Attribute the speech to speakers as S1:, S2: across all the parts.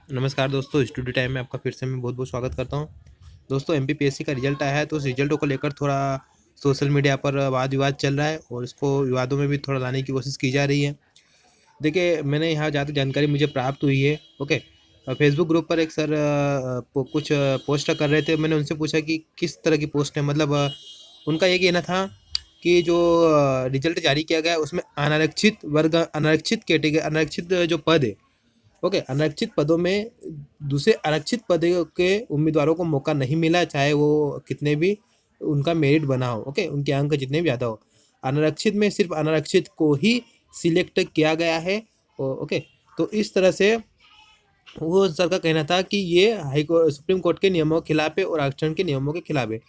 S1: नमस्कार दोस्तों, studio time में आपका फिर से मैं बहुत बहुत स्वागत करता हूं। दोस्तों, एमपीपीएससी का रिजल्ट आया है, तो उस रिजल्ट को लेकर थोड़ा सोशल मीडिया पर वाद विवाद चल रहा है और इसको विवादों में भी थोड़ा लाने की कोशिश की जा रही है। देखिए, मैंने यहाँ जहाँ तक जानकारी मुझे प्राप्त हुई है, ओके। फेसबुक ग्रुप पर एक सर कुछ पोस्ट कर रहे थे। मैंने उनसे पूछा कि किस तरह की पोस्ट है, मतलब उनका ये कहना था कि जो रिजल्ट जारी किया गया है उसमें अनारक्षित वर्ग, अनारक्षित कैटेगरी, अनारक्षित जो पद है, ओके, अनारक्षित पदों में दूसरे आरक्षित पदों के उम्मीदवारों को मौका नहीं मिला, चाहे वो कितने भी उनका मेरिट बना हो, ओके, उनके अंक जितने भी ज़्यादा हो। अनारक्षित में सिर्फ अनारक्षित को ही सिलेक्ट किया गया है, ओके। तो इस तरह से वो सर का कहना था कि ये हाई कोर्ट, सुप्रीम कोर्ट के नियमों के खिलाफ है और आरक्षण के नियमों के खिलाफ है।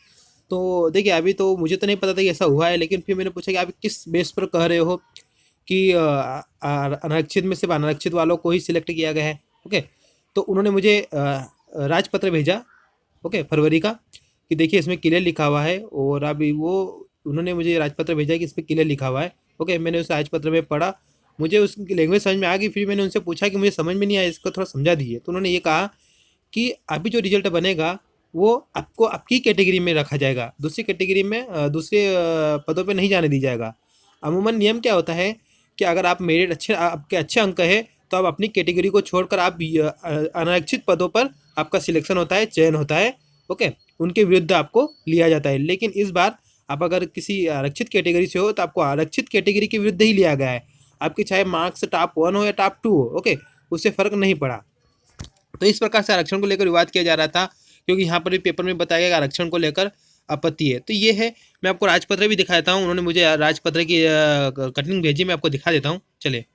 S1: तो देखिए, अभी तो मुझे तो नहीं पता था कि ऐसा हुआ है, लेकिन फिर मैंने पूछा कि आप किस बेस पर कह रहे हो कि अनारक्षित में सिर्फ अनारक्षित वालों को ही सिलेक्ट किया गया है, ओके। तो उन्होंने मुझे राजपत्र भेजा, ओके, फरवरी का, कि देखिए इसमें क्लियर लिखा हुआ है। और अभी वो उन्होंने मुझे राजपत्र भेजा कि इसमें क्लियर लिखा हुआ है, ओके। मैंने उस राजपत्र में पढ़ा, मुझे उसकी लैंग्वेज समझ में आ गई। फिर मैंने उनसे पूछा कि मुझे समझ में नहीं आया, इसको थोड़ा समझा दीजिए। तो उन्होंने ये कहा कि अभी जो रिजल्ट बनेगा वो आपको आपकी कैटेगरी में रखा जाएगा, दूसरी कैटेगरी में दूसरे पदों पे नहीं जाने दी जाएगा। अमूमन नियम क्या होता है कि अगर आप मेरिट अच्छे, आपके अच्छे अंक है, तो आप अपनी कैटेगरी को छोड़कर आप अनारक्षित पदों पर आपका सिलेक्शन होता है, चयन होता है, ओके। उनके विरुद्ध आपको लिया जाता है। लेकिन इस बार आप अगर किसी आरक्षित कैटेगरी से हो तो आपको आरक्षित कैटेगरी के विरुद्ध ही लिया गया है। आपके चाहे मार्क्स टॉप 1 हो या टॉप 2 हो, ओके, उससे फर्क नहीं पड़ा। तो इस प्रकार से आरक्षण को लेकर विवाद किया जा रहा था, क्योंकि यहाँ पर भी पेपर में बताया गया कि आरक्षण को लेकर आपत्ति है। तो ये है, मैं आपको राजपत्र भी दिखा देता हूँ। उन्होंने मुझे राजपत्र की कटिंग भेजी, मैं आपको दिखा देता हूँ, चलिए।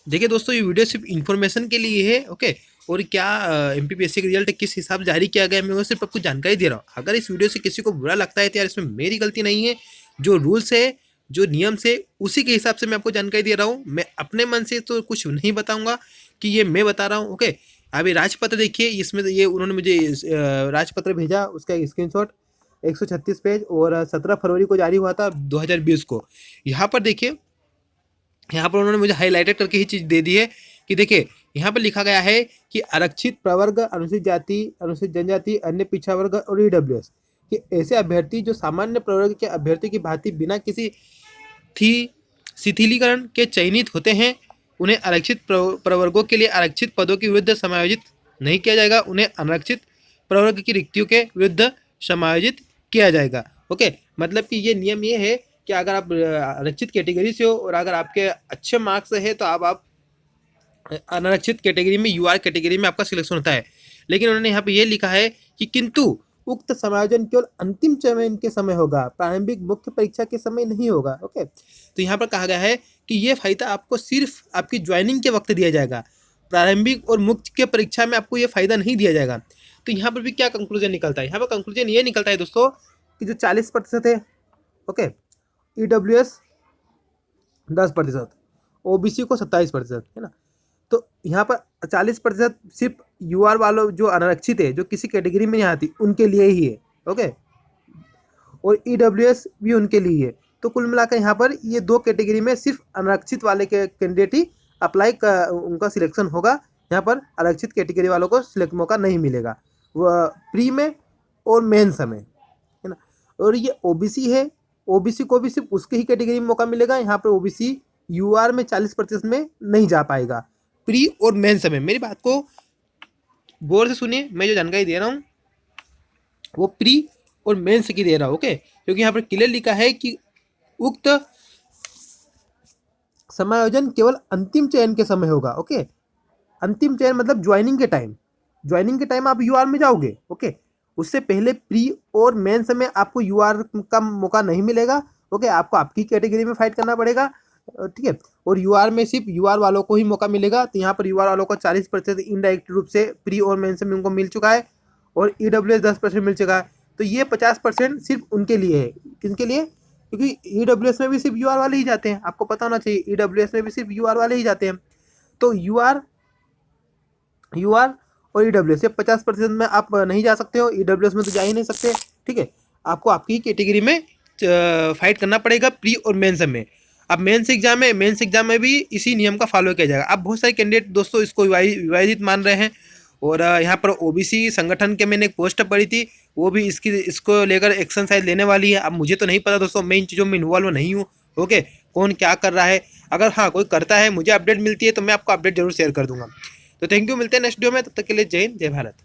S1: देखिए दोस्तों, ये वीडियो सिर्फ इन्फॉर्मेशन के लिए है, ओके। और क्या एमपीपीएससी का रिजल्ट किस हिसाब से जारी किया गया है, मैं वो सिर्फ आपको जानकारी दे रहा हूँ। अगर इस वीडियो से किसी को बुरा लगता है तो यार इसमें मेरी गलती नहीं है। जो रूल्स है, जो नियम से, उसी के हिसाब से मैं आपको जानकारी दे रहा हूँ। मैं अपने मन से तो कुछ नहीं बताऊंगा कि ये मैं बता रहा हूँ, ओके। अभी राजपत्र देखिए, इसमें ये उन्होंने मुझे राजपत्र भेजा, उसका स्क्रीनशॉट 136 पेज, और 17 फरवरी को जारी हुआ था 2020 को। यहाँ पर देखिए, यहाँ पर उन्होंने मुझे हाईलाइटेड करके ही चीज़ दे दी है कि देखिए, यहाँ पर लिखा गया है कि आरक्षित प्रवर्ग, अनुसूचित जाति, अनुसूचित जनजाति, अन्य पिछड़ा वर्ग और ईडब्ल्यूएस कि ऐसे अभ्यर्थी जो सामान्य प्रवर्ग के अभ्यर्थी की भांति बिना किसी थी शिथिलीकरण के चयनित होते हैं, उन्हें आरक्षित प्रवर्गों के लिए आरक्षित पदों के विरुद्ध समायोजित नहीं किया जाएगा। उन्हें अनारक्षित प्रवर्ग की रिक्तियों के विरुद्ध समायोजित किया जाएगा, ओके। मतलब कि ये नियम ये है कि अगर आप आरक्षित कैटेगरी से हो और अगर आपके अच्छे मार्क्स है तो आप अनारक्षित कैटेगरी में, यूआर कैटेगरी में आपका सिलेक्शन होता है। लेकिन उन्होंने यहाँ पे ये लिखा है कि किंतु उक्त समायोजन केवल अंतिम चयन के समय होगा, प्रारंभिक मुख्य परीक्षा के समय नहीं होगा, ओके। तो यहाँ पर कहा गया है कि ये फायदा आपको सिर्फ आपकी ज्वाइनिंग के वक्त दिया जाएगा, प्रारंभिक और मुख्य परीक्षा में आपको ये फायदा नहीं दिया जाएगा। तो यहाँ पर भी क्या कंक्लूजन निकलता है, यहाँ पर कंक्लूजन ये निकलता है दोस्तों कि जो 40% है, ओके, ईडब्ल्यूएस 10%, ओबीसी को 27%, है ना। तो यहाँ पर 40% सिर्फ यूआर वालों जो अनारक्षित है, जो किसी कैटेगरी में नहीं आती, उनके लिए ही है, ओके। और ईडब्ल्यूएस भी उनके लिए है। तो कुल मिलाकर यहाँ पर ये दो कैटेगरी में सिर्फ अनारक्षित वाले के कैंडिडेट ही अप्लाई का उनका सिलेक्शन होगा। यहाँ पर आरक्षित कैटेगरी वालों को सिलेक्ट मौका नहीं मिलेगा, वह प्री में और मेंस में, है ना। और ये ओबीसी है, ओबीसी को भी सिर्फ उसके ही कैटेगरी में मौका मिलेगा। यहाँ पर ओबीसी यूआर में 40% में नहीं जा पाएगा, प्री और मेंस में। मेरी बात को गौर से सुनिए, मैं जो जानकारी दे रहा हूँ वो प्री और मेंस की दे रहा हूँ, ओके। क्योंकि यहाँ पर क्लियर लिखा है कि उक्त समायोजन केवल अंतिम चयन के समय होगा, ओके। अंतिम चयन मतलब ज्वाइनिंग के टाइम, ज्वाइनिंग के टाइम आप यूआर में जाओगे, ओके। उससे पहले प्री और मेंस में आपको यूआर का मौका नहीं मिलेगा, ओके। आपको आपकी कैटेगरी में फाइट करना पड़ेगा, ठीक है। और यूआर में सिर्फ यूआर वालों को ही मौका मिलेगा। तो यहाँ पर यूआर वालों को 40% इनडायरेक्ट रूप से प्री और मेंस में उनको मिल चुका है, और ईडब्ल्यूएस 10% मिल चुका है। तो ये 50% सिर्फ उनके लिए है। किसके लिए? क्योंकि ईडब्ल्यूएस में भी सिर्फ यूआर वाले ही जाते हैं, आपको पता होना चाहिए, ईडब्ल्यूएस में भी सिर्फ यूआर वाले ही जाते हैं। तो यूआर और ईडब्ल्यूएस, 50% में आप नहीं जा सकते हो, ईडब्ल्यूएस में तो जा ही नहीं सकते, ठीक है। आपको आपकी कैटेगरी में फाइट करना पड़ेगा प्री और मेंस में। अब मेंस एग्जाम है, मेंस एग्जाम में भी इसी नियम का फॉलो किया जाएगा। अब बहुत सारे कैंडिडेट दोस्तों इसको विवादित मान रहे हैं, और यहाँ पर ओबीसी संगठन के मैंने एक पोस्ट पढ़ी थी, वो भी इसको लेकर एक्शन शायद लेने वाली है। अब मुझे तो नहीं पता दोस्तों, मैं इन चीज़ों में इन्वॉल्व नहीं हूँ। ओके, कौन क्या कर रहा है, अगर हाँ कोई करता है, मुझे अपडेट मिलती है तो मैं आपको अपडेट जरूर शेयर कर दूंगा। तो थैंक यू, मिलते हैं नेक्स्ट वीडियो में, तब तक के लिए जय हिंद, जय भारत।